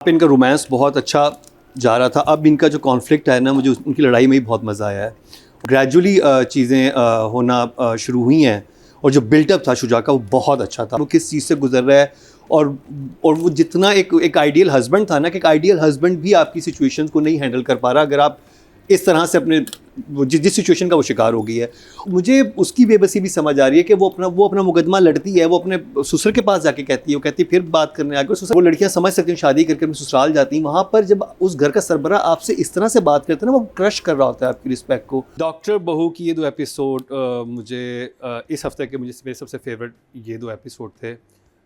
इनका रोमांस बहुत अच्छा जा रहा था। अब इनका जो कॉन्फ्लिक्ट है ना, मुझे उनकी लड़ाई में ही बहुत मज़ा आया है। ग्रेजुअली चीज़ें होना शुरू हुई हैं और जो बिल्टअप था शुजा का वो बहुत अच्छा था। वो किस चीज़ से गुजर रहा है और वो जितना एक आइडियल हस्बैंड था ना, कि एक आइडियल हस्बैंड भी आपकी सिचुएशंस को नहीं हैंडल कर पा रहा अगर आप इस तरह से अपने जिस सिचुएशन का वो शिकार हो गई है। मुझे उसकी बेबसी भी समझ आ रही है कि वो अपना मुकदमा लड़ती है, वो अपने ससुर के पास जाके कहती है, वो कहती है फिर बात करने आगे ससुर। वो लड़कियां समझ सकती हैं, शादी करके अपने ससुराल जाती हैं, वहाँ पर जब उस घर का सरबरा आपसे इस तरह से बात करता है ना, वो क्रश कर रहा होता है आपकी रिस्पेक्ट को। डॉक्टर बहू की ये 2 एपिसोड मुझे इस हफ्ते के मेरे सबसे फेवरेट ये 2 एपिसोड थे।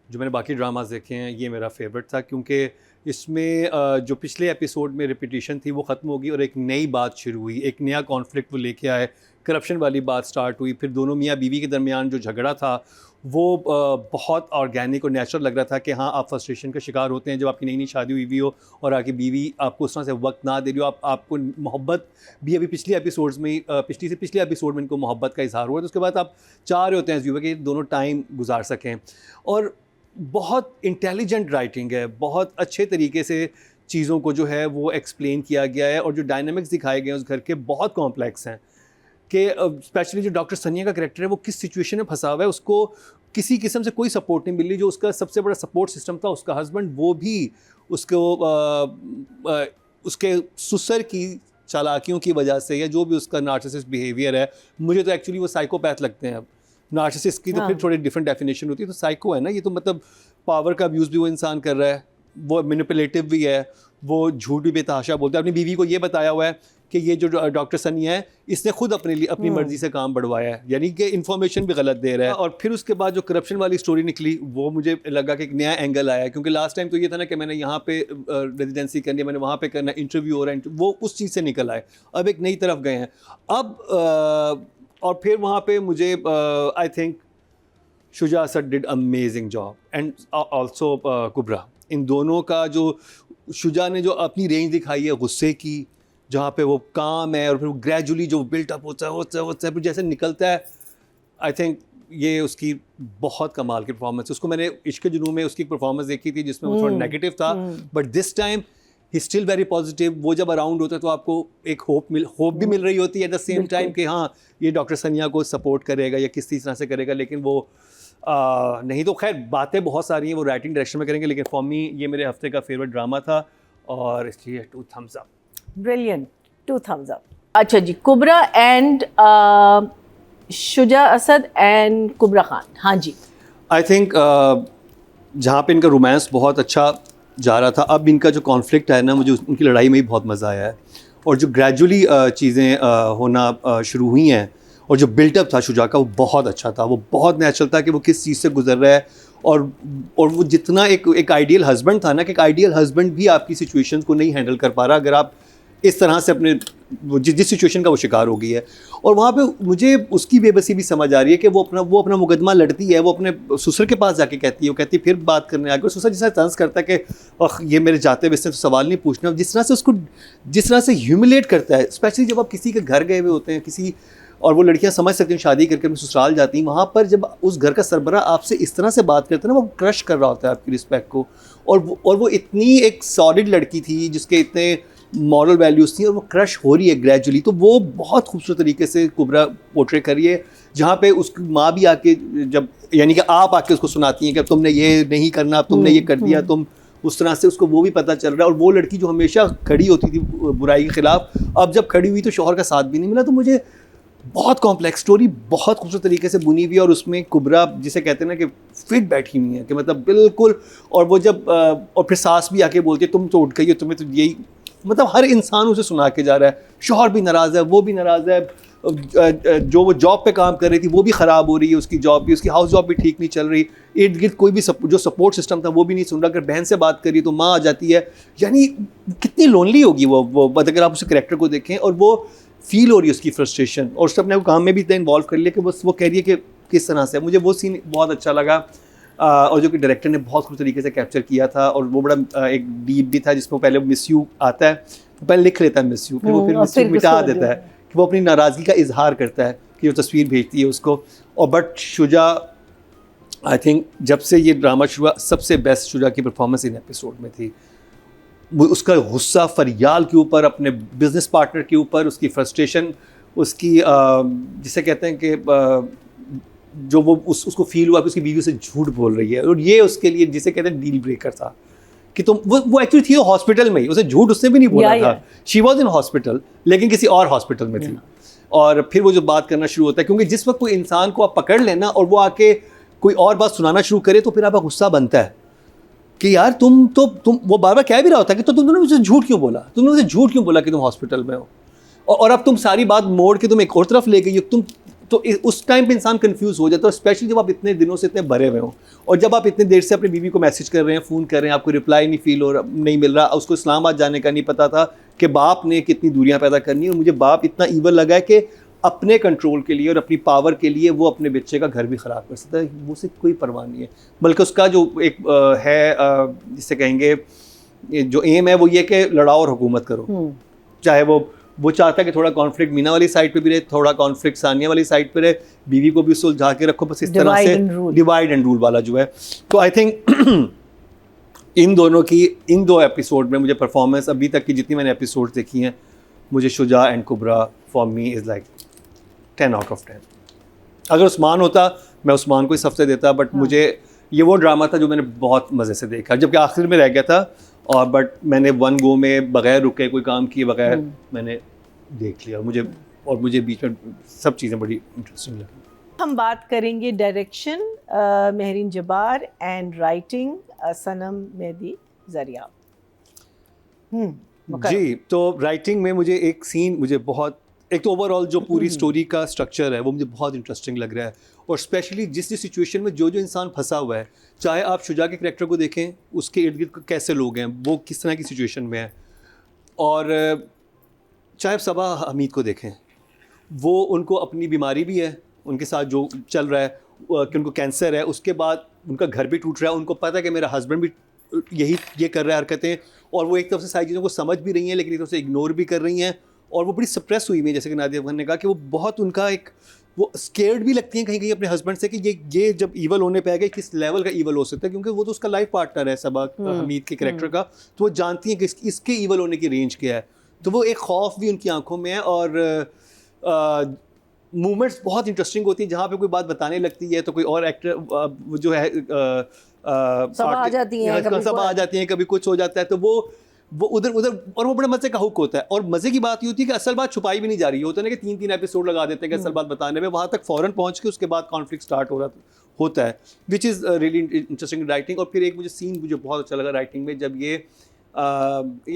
जो मैंने बाकी ड्रामास देखे हैं, ये मेरा फेवरेट था क्योंकि इसमें जो पिछले एपिसोड में रिपीटिशन थी वो ख़त्म होगी और एक नई बात शुरू हुई, एक नया कॉन्फ्लिक्ट वो लेके आए, करप्शन वाली बात स्टार्ट हुई। फिर दोनों मियाँ बीवी के दरमियान जो झगड़ा था वो बहुत ऑर्गेनिक और नेचुरल लग रहा था कि हाँ, आप फ्रस्ट्रेशन का शिकार होते हैं जब आपकी नई नई शादी हुई हो और आपकी बीवी आपको उस तरह से वक्त ना दे रही हो। आपको मोहब्बत भी अभी पिछले एपिसोड्स में पिछले एपिसोड में इनको मोहब्बत का इजहार हुआ, तो उसके बाद आप चाह रहे होते हैं व्यूअर कि दोनों टाइम गुजार सकें। और बहुत इंटेलिजेंट राइटिंग है, बहुत अच्छे तरीके से चीज़ों को जो है वो एक्सप्लेन किया गया है और जो डायनामिक्स दिखाए गए हैं उस घर के बहुत कॉम्प्लेक्स हैं कि स्पेशली जो डॉक्टर सनिया का कैरेक्टर है वो किस सिचुएशन में फंसा हुआ है, उसको किसी किस्म से कोई सपोर्ट नहीं मिल रही। जो उसका सबसे बड़ा सपोर्ट सिस्टम था उसका हस्बैंड, वो भी उसको उसके ससुर की चालाकियों की वजह से या जो भी उसका नार्सिसिस्ट बिहेवियर है, मुझे तो एक्चुअली वो साइकोपैथ लगते हैं। अब नार्सिसिस्ट की तो फिर थोड़ी डिफरेंट डेफिनेशन होती है, तो साइको है ना ये, तो मतलब पावर का अब्यूज़ भी वो इंसान कर रहा है, वो मैनिपुलेटिव भी है, वो झूठ भी बेतहाशा बोलता है। अपनी बीवी को ये बताया हुआ है कि ये जो डॉक्टर सनी है इसने खुद अपने लिए अपनी मर्जी से काम बढ़वाया है, यानी कि इन्फॉर्मेशन भी गलत दे रहा है। और फिर उसके बाद जो करप्शन वाली स्टोरी निकली वो मुझे लगा कि एक नया एंगल आया, क्योंकि लास्ट टाइम तो ये था ना कि मैंने यहाँ पे रेजिडेंसी करनी है, मैंने वहाँ पे करना, इंटरव्यू हो रहा है, वो उस चीज़ से निकल आए, अब एक नई तरफ गए हैं। अब और फिर वहाँ पे मुझे I think Shuja Asad did amazing job and also Kubra. इन दोनों का जो शुजा ने जो अपनी रेंज दिखाई है गुस्से की, जहाँ पे वो काम है और फिर ग्रेजुअली जो बिल्टअप होता है फिर जैसे निकलता है, आई थिंक ये उसकी बहुत कमाल की परफॉर्मेंस। उसको मैंने इश्क जुनून में उसकी परफॉर्मेंस देखी थी जिसमें वो थोड़ा नेगेटिव था, but this time he still very positive. वो जब अराउंड होता है तो आपको एक होप भी मिल रही होती है एट द सेम टाइम कि हाँ, ये डॉक्टर सनिया को सपोर्ट करेगा या किस तरह से करेगा, लेकिन वो नहीं तो खैर बातें बहुत सारी हैं, वो राइटिंग डायरेक्शन में करेंगे, लेकिन फॉर मी ये मेरे हफ्ते का फेवरेट ड्रामा था और इसलिए 2 thumbs up। Brilliant, 2 thumbs up। अच्छा जी, कुबरा एंड शुजा असद एंड कुबरा खान। हाँ जी, आई थिंक जहाँ पे इनका रोमांस बहुत अच्छा जा रहा था, अब इनका जो कॉन्फ्लिक्ट है ना, मुझे उनकी लड़ाई में ही बहुत मज़ा आया है। और जो ग्रेजुअली चीज़ें होना शुरू हुई हैं और जो बिल्टअप था शुजा का वो बहुत अच्छा था, वो बहुत नेचुरल था कि वो किस चीज़ से गुजर रहा है और वो जितना एक आइडियल हस्बैंड था ना, कि एक आइडियल हस्बैंड भी आपकी सिचुएशंस को नहीं हैंडल कर पा रहा अगर आप इस तरह से अपने जिस सिचुएशन का वो शिकार हो गई है। और वहाँ पे मुझे उसकी बेबसी भी समझ आ रही है कि वो अपना मुकदमा लड़ती है, वो अपने ससुर के पास जाके कहती है, वो कहती है फिर बात करने आगे। और ससुर जिस तरह तंज करता है कि ये मेरे जाते हुए इसने तो सवाल नहीं पूछना, जिस तरह से ह्यूमिलेट करता है, स्पेशली जब आप किसी के घर गए हुए होते हैं किसी, और वो लड़कियां समझ सकती हैं, शादी करके अपने ससुराल जाती हैं, वहाँ पर जब उस घर का सरबरा आपसे इस तरह से बात करता है ना, वो क्रश कर रहा होता है आपकी रिस्पेक्ट को। और वो इतनी एक सॉलिड लड़की थी जिसके इतने मॉरल वैल्यूज़ थी और वो क्रश हो रही है ग्रेजुअली, तो वो बहुत खूबसूरत तरीके से कुबरा पोर्ट्रे करी है, जहाँ पे उसकी माँ भी आके जब, यानी कि आप आके उसको सुनाती हैं कि अब तुमने ये नहीं करना, अब तुमने ये कर दिया, तुम उस तरह से, उसको वो भी पता चल रहा है। और वो लड़की जो हमेशा खड़ी होती थी बुराई के खिलाफ, अब जब खड़ी हुई तो शौहर का साथ भी नहीं मिला। तो मुझे बहुत कॉम्प्लेक्स स्टोरी बहुत खूबसूरत तरीके से बुनी हुई है और उसमें कुबरा जिसे कहते हैं ना कि फिट बैठी हुई है कि मतलब बिल्कुल। और वो जब और फिर सास भी आके बोलती है तुम तो उठ गई हो, तुम्हें तो यही, मतलब हर इंसान उसे सुना के जा रहा है, शौहर भी नाराज़ है, वो भी नाराज़ है, जो वो जॉब पे काम कर रही थी वो भी ख़राब हो रही है, उसकी जॉब भी, उसकी हाउस जॉब भी ठीक नहीं चल रही, इर्द गिर्द कोई भी जो सपोर्ट सिस्टम था वो भी नहीं सुन रहा। अगर बहन से बात करी तो माँ आ जाती है, यानी कितनी लोनली होगी वो अगर आप उस करैक्टर को देखें। और वो फील हो रही है उसकी फ्रस्ट्रेशन, और उसने अपने काम में भी इतना इन्वॉल्व कर लिया कि बस वो कह रही है कि किस तरह से। मुझे वो सीन बहुत अच्छा लगा और जो कि डायरेक्टर ने बहुत खूब तरीके से कैप्चर किया था। और वो बड़ा एक डीप भी था जिसमें पहले मिस यू आता है, तो पहले लिख लेता है मिस यू, फिर वो फिर मिस यू मिटा देता है, कि वो अपनी नाराज़गी का इजहार करता है कि वो तस्वीर भेजती है उसको। और बट शुजा, आई थिंक जब से ये ड्रामा शुरू हुआ सबसे बेस्ट शुजा की परफॉर्मेंस इन एपिसोड में थी। उसका गुस्सा फरियाल के ऊपर, अपने बिजनेस पार्टनर के ऊपर, उसकी फ्रस्ट्रेशन, उसकी जिसे कहते हैं कि जो वो उसको फील हुआ कि उसकी बीवी से झूठ बोल रही है, और ये उसके लिए जिसे कहते हैं डील ब्रेकर था कि तुम वो एक्चुअली थी हॉस्पिटल में ही, उसे झूठ उसने भी नहीं बोला था, शी वॉज इन हॉस्पिटल, लेकिन किसी और हॉस्पिटल में थी। और फिर वो जो बात करना शुरू होता है, क्योंकि जिस वक्त कोई इंसान को आप पकड़ लेना और वो आके कोई और बात सुनाना शुरू करे तो फिर आपका गुस्सा बनता है कि यार तुम वो बार बार कह भी रहा होता है कि तो तुमने मुझे झूठ क्यों बोला, तुमने मुझे झूठ क्यों बोला कि तुम हॉस्पिटल में हो, और अब तुम सारी बात मोड़ के तुम एक और तरफ ले गई हो तुम। तो उस टाइम पे इंसान कंफ्यूज हो जाता है, स्पेशली जब आप इतने दिनों से इतने भरे हुए हो, और जब आप इतने देर से अपनी बीवी को मैसेज कर रहे हैं, फ़ोन कर रहे हैं, आपको रिप्लाई नहीं फील हो रहा, नहीं मिल रहा। उसको इस्लामाबाद जाने का नहीं पता था कि बाप ने कितनी दूरियां पैदा करनी है, और मुझे बाप इतना ईवल लगा है कि अपने कंट्रोल के लिए और अपनी पावर के लिए वो अपने बच्चे का घर भी ख़राब कर सकता है, वो उसे कोई परवाह नहीं है। बल्कि उसका जो एक है जिसे कहेंगे जो एम है वो ये कि लड़ाओ और हुकूमत करो, चाहे वो चाहता है कि थोड़ा कॉन्फ्लिक्ट मीना वाली साइड पे भी रहे, थोड़ा कॉन्फ्लिक्ट सानिया वाली साइड पे रहे, बीवी को भी सुलझा के रखो, बस इस तरह से डिवाइड एंड रूल वाला जो है। तो आई थिंक इन दो एपिसोड में मुझे परफॉर्मेंस अभी तक की जितनी मैंने एपिसोड देखी हैं, मुझे Shuja and Kubra for me is like 10 out of 10। अगर उस्मान होता मैं उस्मान को ही सफ्ते देता, बट मुझे ये वो ड्रामा था जो मैंने बहुत मज़े से देखा, जबकि आखिर में रह गया था, और बट मैंने वन गो में बगैर रुके कोई काम किए बगैर मैंने देख लिया, और मुझे बीच में सब चीज़ें बड़ी इंटरेस्टिंग लगी। हम बात करेंगे direction Mahreen Jabbar and writing Sanam Mehdi ज़रिया। जी, तो राइटिंग में मुझे एक सीन मुझे बहुत, एक तो ओवरऑल जो पूरी स्टोरी का स्ट्रक्चर है वो मुझे बहुत इंटरेस्टिंग लग रहा है, और स्पेशली जिस सिचुएशन में जो इंसान फंसा हुआ है, चाहे आप शुजा के करैक्टर को देखें, उसके इर्द गिर्द कैसे लोग हैं, वो किस तरह की सिचुएशन में है, और चाहे आप सबा हमीद को देखें, वो उनको अपनी बीमारी भी है, उनके साथ जो चल रहा है कि उनको कैंसर है, उसके बाद उनका घर भी टूट रहा है, उनको पता है कि मेरा हस्बैंड भी ये कर रहा है हरकतें, और वो एक तरफ से सारी चीज़ों को समझ भी रही हैं लेकिन एक तरफ से इग्नोर भी कर रही हैं, और वो बड़ी सप्रेस हुई हुई है, जैसे कि नादिया अफगान ने कहा कि वो बहुत उनका एक वो स्केर्ड भी लगती हैं कहीं कहीं अपने हस्बैंड से कि ये जब ईवल होने पे आ गए किस लेवल का ईवल हो सकता है, क्योंकि वो तो उसका लाइफ पार्टनर है सबा हमीद के कैरेक्टर का, तो वो जानती हैं कि इसके ईवल होने की रेंज क्या है, तो वो एक खौफ भी उनकी आंखों में है। और मूवमेंट्स बहुत इंटरेस्टिंग होती हैं, जहाँ पे कोई बात बताने लगती है तो कोई और एक्टर जो है सब आ जाती हैं, कभी कुछ हो जाता है, तो वो उधर और वो बड़े मज़े का हुक होता है। और मज़े की बात ये होती है कि असल बात छुपाई भी नहीं जा रही होता है ना, कि 3 एपिसोड लगा देते हैं कि असल बात बताने में, वहाँ तक फ़ौरन पहुँच के उसके बाद कॉन्फ्लिक्ट स्टार्ट हो रहा होता है, which is really interesting writing. और फिर एक मुझे सीन मुझे बहुत अच्छा लगा राइटिंग में, जब ये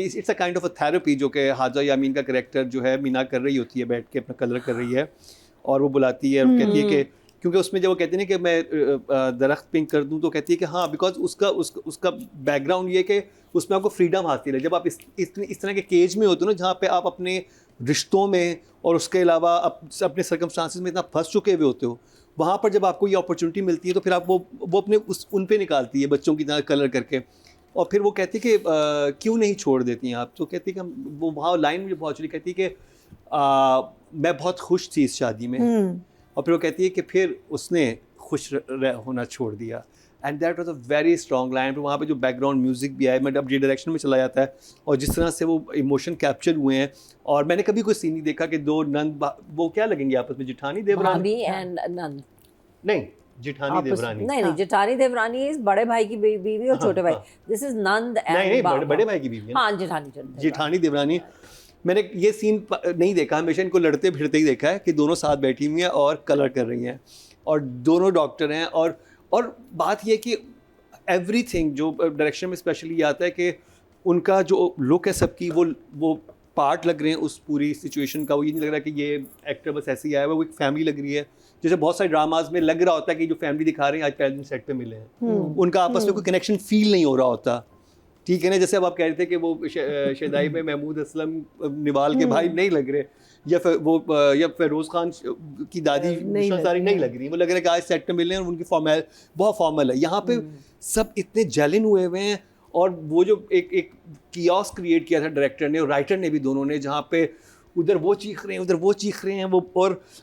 it's a kind of a therapy जो कि हाजा यामीन का कैरेक्टर जो है मीना कर रही होती है, बैठ के अपना कलर कर रही है, और वो बुलाती है और कहती है कि, क्योंकि उसमें जब वो कहती है ना कि मैं दरख्त पिंक कर दूं, तो कहती है कि हाँ, बिकॉज उसका बैकग्राउंड ये कि उसमें आपको फ्रीडम हासिल है। जब आप इस तरह के केज में होते हो ना, जहाँ पे आप अपने रिश्तों में और उसके अलावा अपने सर्कमस्टांसिस में इतना फंस चुके हुए होते हो, वहाँ पर जब आपको ये अपॉर्चुनिटी मिलती है तो फिर आप वो अपने उन पे निकालती है बच्चों की तरह कलर करके, और फिर वो कहती है कि क्यों नहीं छोड़ देती हैं आप, तो कहती है कि वो वहाँ लाइन मुझे बहुत अच्छी कहती है कि मैं बहुत खुश थी इस शादी में, और फिर वो कहती है कि फिर उसने खुश होना छोड़ दिया, and that was a very strong line. फिर वहाँ पे जो बैकग्राउंड म्यूजिक भी आया, मतलब ये डायरेक्शन में चला जाता है, और जिस तरह से वो इमोशन कैप्चर हुए हैं, और मैंने कभी कोई सीन नहीं देखा कि दो नंद वो क्या लगेंगे आपस में, जेठानी देवरानी एंड नंद, नहीं जेठानी देवरानी, नहीं जेठानी देवरानी इज बड़े भाई की बीवी और छोटे भाई, दिस इज नंद एंड नहीं बड़े भाई की बीवी, हाँ जेठानी देवरानी। मैंने ये सीन नहीं देखा, हमेशा इनको लड़ते भिड़ते ही देखा है कि दोनों साथ बैठी हुई हैं और कलर कर रही हैं, और दोनों डॉक्टर हैं, और बात ये कि एवरीथिंग जो डायरेक्शन में स्पेशली आता है कि उनका जो लुक है सबकी, वो पार्ट लग रहे हैं उस पूरी सिचुएशन का। वो ये नहीं लग रहा कि ये एक्टर बस ऐसे ही आया हुआ, वो एक फैमिली लग रही है, जैसे बहुत सारे ड्रामाज में लग रहा होता है कि जो फैमिली दिखा रहे हैं आज पहले दिन सेट पे मिले हैं, उनका आपस में कोई कनेक्शन फील नहीं हो रहा होता, ठीक है ना। जैसे अब आप कह रहे थे कि वो शदाई में महमूद असलम निवाल के भाई नहीं लग रहे, या फिर वो या फिरोज़ खान की दादी सारी नहीं लग रही, वो लग रहा है कि आज सेट पे मिले हैं, और उनकी बहुत फॉर्मल है। यहाँ पे सब इतने जेलिन हुए हुए हैं, और वो जो एक कियोस क्रिएट किया था डायरेक्टर ने और राइटर ने भी, दोनों ने, जहाँ पे उधर वो चीख रहे हैं उधर वो चीख रहे हैं, वो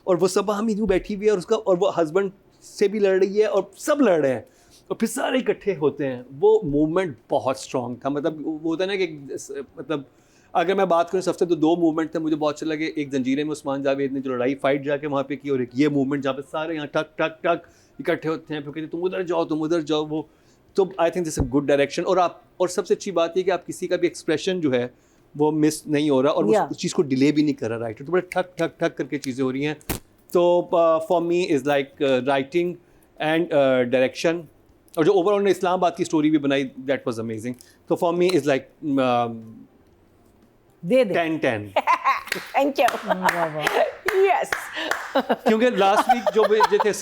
और वो सब हम यूँ बैठी हुई है, और उसका और वो हस्बैंड से भी लड़ रही है और सब लड़ रहे हैं, और फिर सारे इकट्ठे होते हैं, वो मूवमेंट बहुत स्ट्रॉन्ग था। मतलब वो होता है ना कि मतलब अगर मैं बात करूँ सबसे तो 2 मूवमेंट थे मुझे बहुत अच्छे लगे। एक जंजीरें में उस्मान जावेद ने जो लड़ाई फाइट जाके वहाँ पे की, और एक ये मूवमेंट जहाँ पे सारे यहाँ टक टक टक इकट्ठे होते हैं, फिर कहते तुम उधर जाओ। वो तो I think this a good direction. और सबसे अच्छी बात ये कि आप किसी का भी एक्सप्रेशन जो है वो मिस नहीं हो रहा, और Yeah. उस चीज़ को डिले भी नहीं कर रहा राइटर, तो बड़े ठक ठक ठक करके चीज़ें हो रही हैं। तो for me is like writing and direction, और जो ओवरऑल ने इस्लामाबाद की स्टोरी भी बनाई, दैट वाज अमेजिंग। तो for me is like they they 10-10 thank you yes क्योंकि लास्ट वीक जो थे